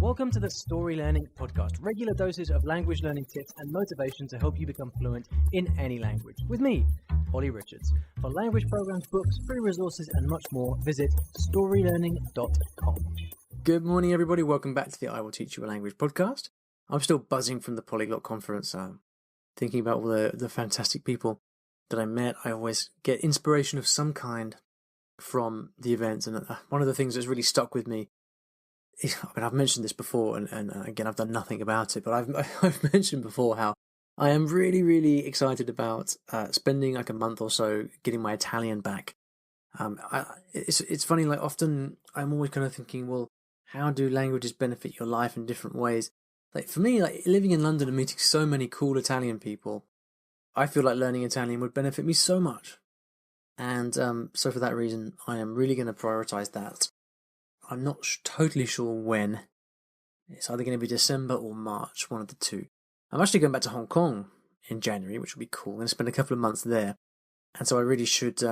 Welcome to the Story Learning Podcast, regular doses of language learning tips and motivation to help you become fluent in any language. With me, Olly Richards. For language programs, books, free resources, and much more, visit StoryLearning.com. Good morning, everybody. Welcome back to the I Will Teach You a Language podcast. I'm still buzzing from the Polyglot Conference, thinking about all the fantastic people that I met. I always get inspiration of some kind from the events, and one of the things that's really stuck with me, I've mentioned this before, and again, I've done nothing about it, but I've mentioned before how I am really, really excited about spending like a month or so getting my Italian back. It's funny, like often I'm always kind of thinking, well, how do languages benefit your life in different ways? Like for me, like living in London and meeting so many cool Italian people, I feel like learning Italian would benefit me so much. And so for that reason, I am really going to prioritize that. I'm not totally sure when. It's either going to be December or March, one of the two. I'm actually going back to Hong Kong in January, which will be cool. I'm going to spend a couple of months there. And so I really should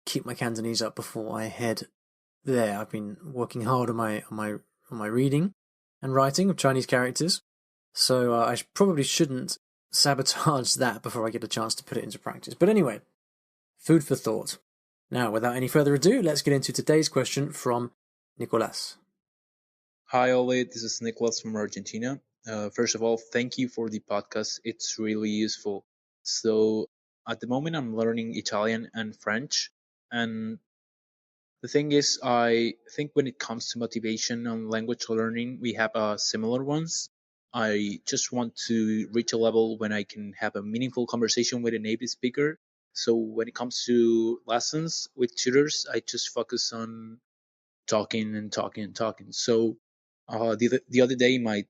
keep my Cantonese up before I head there. I've been working hard on my reading and writing of Chinese characters. So I probably shouldn't sabotage that before I get a chance to put it into practice. But anyway, food for thought. Now, without any further ado, let's get into today's question from Nicolas. Hi, Olly. This is Nicolas from Argentina. First of all, thank you for the podcast. It's really useful. So at the moment, I'm learning Italian and French. And the thing is, I think when it comes to motivation and language learning, we have similar ones. I just want to reach a level when I can have a meaningful conversation with a native speaker. So when it comes to lessons with tutors, I just focus on talking and talking and talking. So the other day, my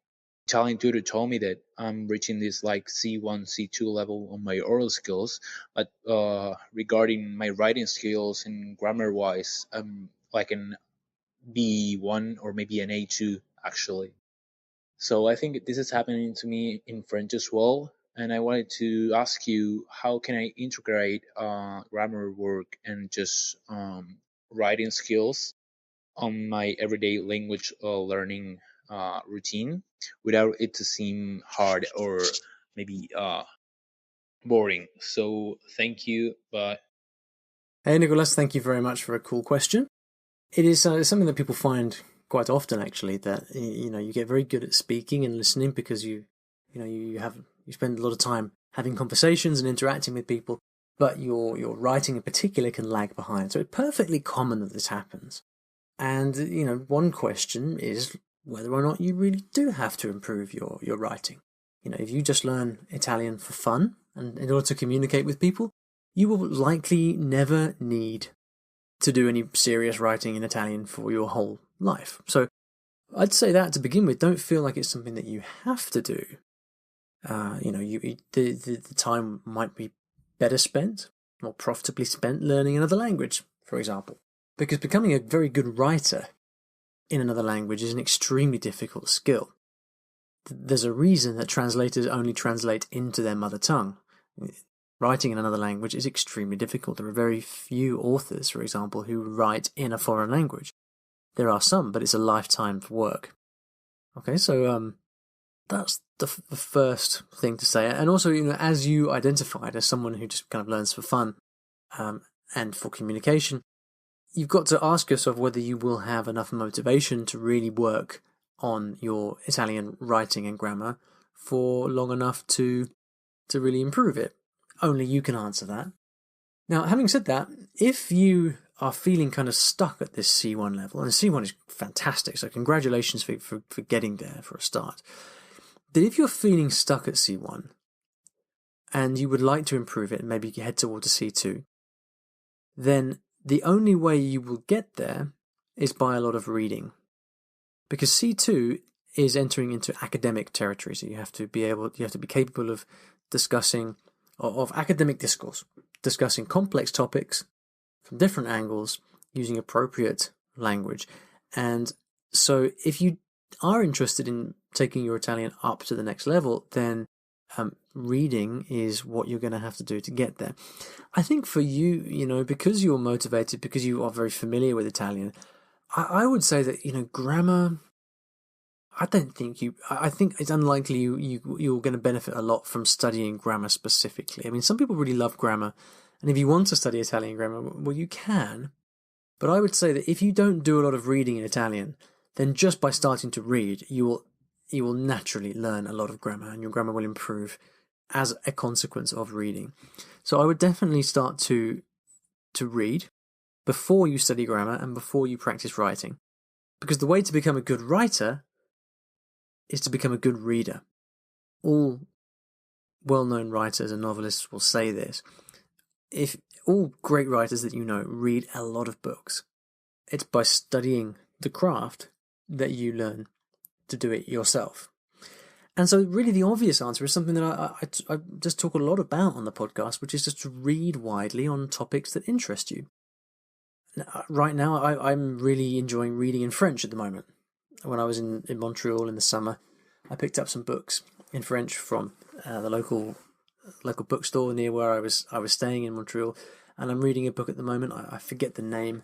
Italian tutor told me that I'm reaching this like C1, C2 level on my oral skills, but regarding my writing skills and grammar-wise, I'm like an B1 or maybe an A2 actually. So I think this is happening to me in French as well. And I wanted to ask you, how can I integrate grammar work and just writing skills on my everyday language learning routine without it to seem hard or maybe boring. So thank you. Bye. Hey, Nicolas, thank you very much for a cool question. It is something that people find quite often, actually, that you get very good at speaking and listening because you spend a lot of time having conversations and interacting with people, but your writing in particular can lag behind. So it's perfectly common that this happens. And, one question is whether or not you really do have to improve your writing. If you just learn Italian for fun and in order to communicate with people, you will likely never need to do any serious writing in Italian for your whole life. So I'd say that to begin with, don't feel like it's something that you have to do. The time might be better spent, more profitably spent learning another language, for example. Because becoming a very good writer in another language is an extremely difficult skill. There's a reason that translators only translate into their mother tongue. Writing in another language is extremely difficult. There are very few authors, for example, who write in a foreign language. There are some, but it's a lifetime of work. Okay, so that's the first thing to say. And also, as you identified as someone who just kind of learns for fun and for communication, you've got to ask yourself whether you will have enough motivation to really work on your Italian writing and grammar for long enough to really improve it. Only you can answer that. Now, having said that, if you are feeling kind of stuck at this C1 level, and C1 is fantastic, so congratulations for getting there for a start. But if you're feeling stuck at C1 and you would like to improve it and maybe head towards a C2, then the only way you will get there is by a lot of reading. Because C2 is entering into academic territory, so you have to be capable of discussing, of academic discourse, discussing complex topics from different angles using appropriate language. And so if you are interested in taking your Italian up to the next level, then reading is what you're going to have to do to get there. I think for you, because you're motivated, because you are very familiar with Italian, I would say that, grammar, I don't think I think it's unlikely you're going to benefit a lot from studying grammar specifically. I mean, some people really love grammar, and if you want to study Italian grammar, well, you can. But I would say that if you don't do a lot of reading in Italian, then just by starting to read, you will naturally learn a lot of grammar, and your grammar will improve as a consequence of reading. So I would definitely start to read before you study grammar and before you practice writing. Because the way to become a good writer is to become a good reader. All well-known writers and novelists will say this. If all great writers that you know read a lot of books, it's by studying the craft that you learn to do it yourself. And so really the obvious answer is something that I just talk a lot about on the podcast, which is just to read widely on topics that interest you. Right now, I'm really enjoying reading in French at the moment. When I was in Montreal in the summer, I picked up some books in French from the local bookstore near where I was staying in Montreal, and I'm reading a book at the moment. I forget the name,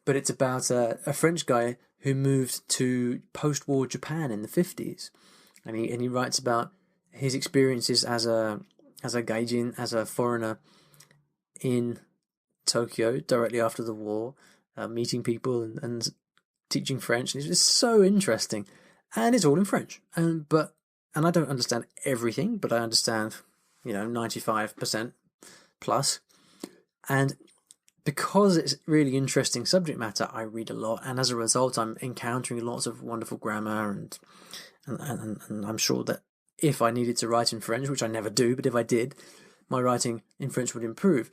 but it's about a French guy who moved to post-war Japan in the 50s, and he writes about his experiences as a gaijin, as a foreigner in Tokyo directly after the war, meeting people and teaching French. And it's just so interesting, and it's all in French. And I don't understand everything, but I understand 95% plus. And because it's really interesting subject matter, I read a lot, and as a result, I'm encountering lots of wonderful grammar, and I'm sure that if I needed to write in French, which I never do, but if I did, my writing in French would improve.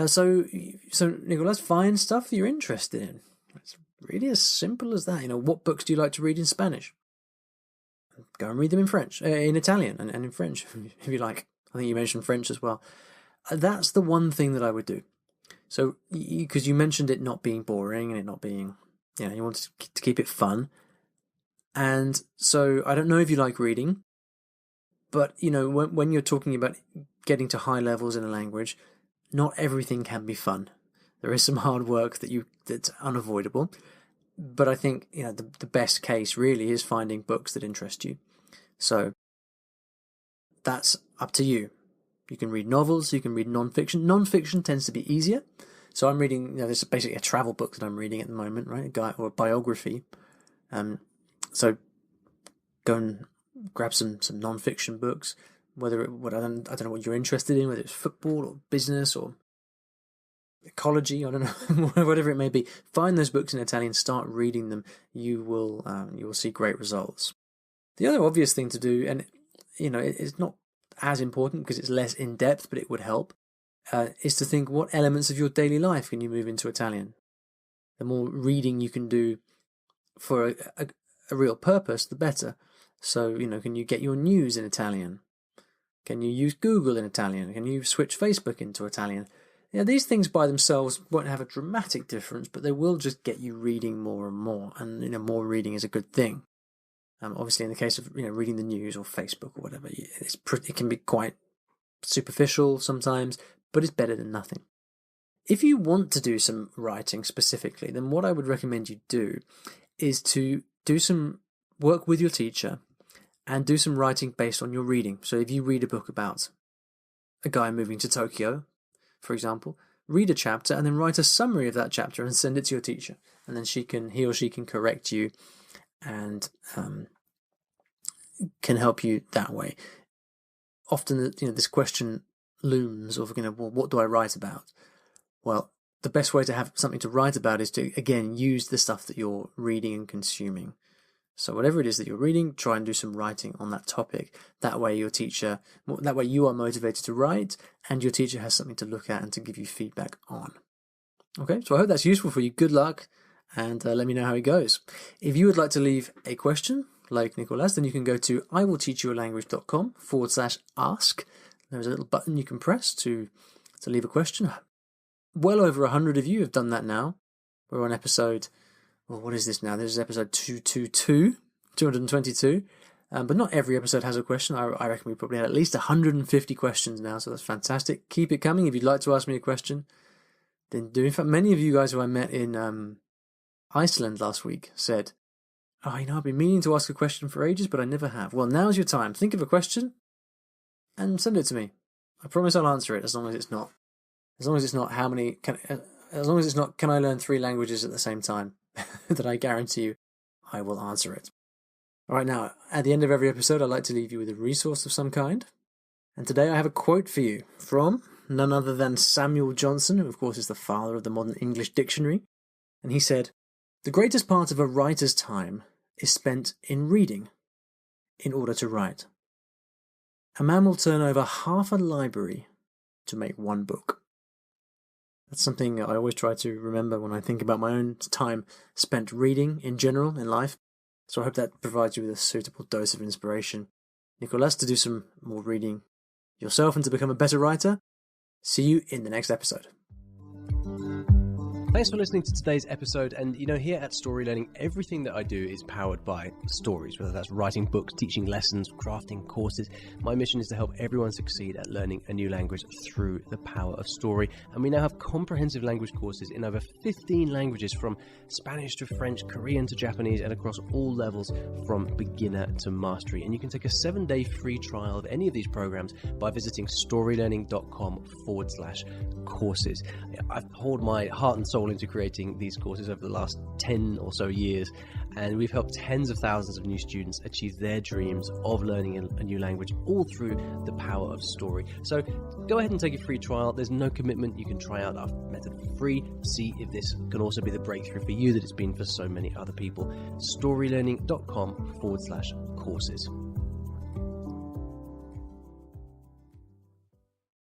So Nicolas, find stuff that you're interested in. It's really as simple as that. What books do you like to read in Spanish? Go and read them in French, in Italian, and in French, if you like. I think you mentioned French as well. That's the one thing that I would do. So, because you mentioned it not being boring and it not being, you want to keep it fun. And so, I don't know if you like reading, but, when you're talking about getting to high levels in a language, not everything can be fun. There is some hard work that's unavoidable. But I think, the best case really is finding books that interest you. So that's up to you. You can read novels, you can read non-fiction. Non-fiction tends to be easier. So I'm reading, this is basically a travel book that I'm reading at the moment, right? A biography. So go and grab some non-fiction books. I don't know what you're interested in, whether it's football or business or ecology, I don't know, whatever it may be. Find those books in Italian, start reading them. You will see great results. The other obvious thing to do, and it's not as important because it's less in depth, but it would help, is to think what elements of your daily life can you move into Italian. The more reading you can do for a real purpose, the better. So can you get your news in Italian? Can you use Google in Italian? Can you switch Facebook into Italian? These things by themselves won't have a dramatic difference, but they will just get you reading more and more, and more reading is a good thing. Obviously, in the case of reading the news or Facebook or whatever, it can be quite superficial sometimes, but it's better than nothing. If you want to do some writing specifically, then what I would recommend you do is to do some work with your teacher and do some writing based on your reading. So if you read a book about a guy moving to Tokyo, for example, read a chapter and then write a summary of that chapter and send it to your teacher. And then he or she can correct you and can help you that way. Often, this question looms of, well, what do I write about? Well, the best way to have something to write about is to, again, use the stuff that you're reading and consuming. So whatever it is that you're reading, try and do some writing on that topic. That way you are motivated to write, and your teacher has something to look at and to give you feedback on. Okay, so I hope that's useful for you. Good luck, and let me know how it goes. If you would like to leave a question, like Nicolas, then you can go to iwillteachyoualanguage.com/ask. There's a little button you can press to leave a question. Well over 100 of you have done that now. We're on episode... Well, what is this now? This is episode 222. But not every episode has a question. I reckon we probably had at least 150 questions now, so that's fantastic. Keep it coming. If you'd like to ask me a question, then do. In fact, many of you guys who I met in Iceland last week said, Oh, I've been meaning to ask a question for ages, but I never have. Well, now's your time. Think of a question and send it to me. I promise I'll answer it as long as it's not can I learn 3 languages at the same time? That I guarantee you I will answer it. All right, now, at the end of every episode, I like to leave you with a resource of some kind. And today I have a quote for you from none other than Samuel Johnson, who of course is the father of the modern English dictionary. And he said, "The greatest part of a writer's time is spent in reading in order to write. A man will turn over half a library to make 1 book." That's something I always try to remember when I think about my own time spent reading in general in life. So I hope that provides you with a suitable dose of inspiration. Nicolas, to do some more reading yourself and to become a better writer. See you in the next episode. Thanks for listening to today's episode. And here at Story Learning, everything that I do is powered by stories, whether that's writing books, teaching lessons, crafting courses. My mission is to help everyone succeed at learning a new language through the power of story. And we now have comprehensive language courses in over 15 languages, from Spanish to French, Korean to Japanese, and across all levels from beginner to mastery. And you can take a 7-day free trial of any of these programs by visiting storylearning.com/courses. I've poured my heart and soul into creating these courses over the last 10 or so years, and we've helped tens of thousands of new students achieve their dreams of learning a new language, all through the power of story. So go ahead and take a free trial. There's no commitment. You can try out our method for free. See if this can also be the breakthrough for you that it's been for so many other people. storylearning.com/courses.